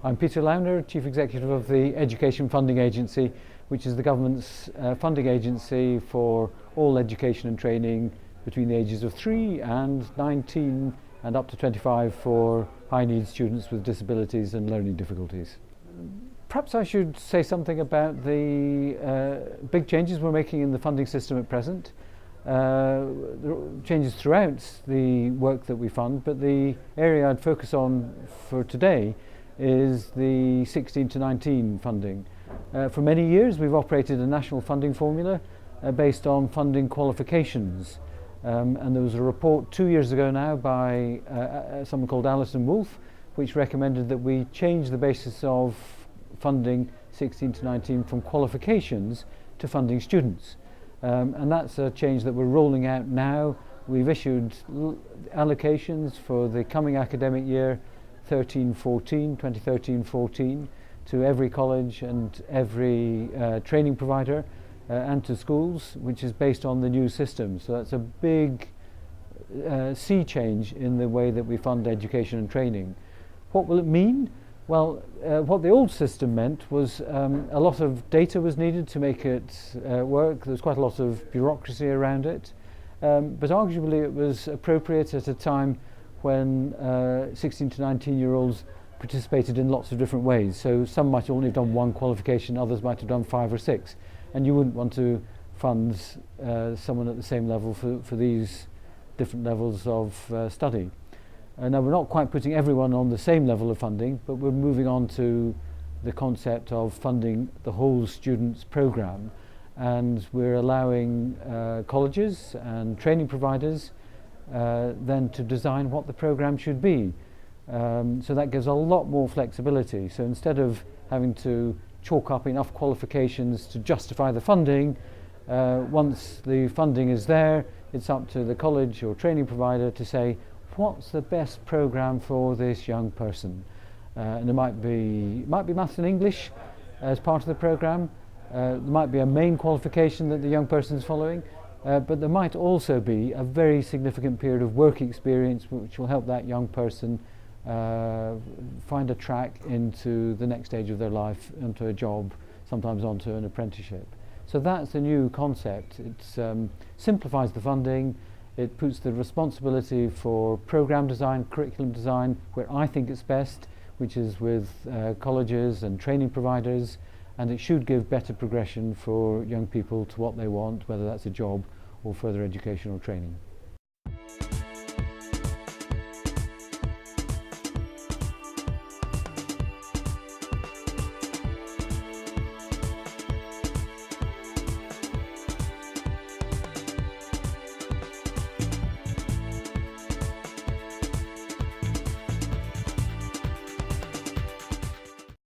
I'm Peter Launer, Chief Executive of the Education Funding Agency, which is the government's funding agency for all education and training between the ages of 3 and 19 and up to 25 for high needs students with disabilities and learning difficulties. Perhaps I should say something about the big changes we're making in the funding system at present. There are changes throughout the work that we fund, but the area I'd focus on for today is the 16 to 19 funding. For many years we've operated a national funding formula based on funding qualifications, and there was a report 2 years ago now by someone called Alison Wolfe, which recommended that we change the basis of funding 16 to 19 from qualifications to funding students. And that's a change that we're rolling out now. We've issued allocations for the coming academic year 2013-14 to every college and every training provider and to schools, which is based on the new system. So that's a big sea change in the way that we fund education and training. What will it mean? Well, what the old system meant was a lot of data was needed to make it work. There was quite a lot of bureaucracy around it, but arguably it was appropriate at a time when 16 to 19-year-olds participated in lots of different ways. So some might only have done one qualification, others might have done 5 or 6, and you wouldn't want to fund someone at the same level for these different levels of study. Now we're not quite putting everyone on the same level of funding, but we're moving on to the concept of funding the whole students programme, and we're allowing colleges and training providers then to design what the programme should be. So that gives a lot more flexibility. So instead of having to chalk up enough qualifications to justify the funding, once the funding is there, it's up to the college or training provider to say, what's the best programme for this young person? And it might be Maths and English as part of the programme. There might be a main qualification that the young person is following, but there might also be a very significant period of work experience which will help that young person find a track into the next stage of their life, into a job, sometimes onto an apprenticeship. So that's a new concept. It simplifies the funding. It puts the responsibility for programme design, curriculum design, where I think it's best, which is with colleges and training providers, and it should give better progression for young people to what they want, whether that's a job or further education or training.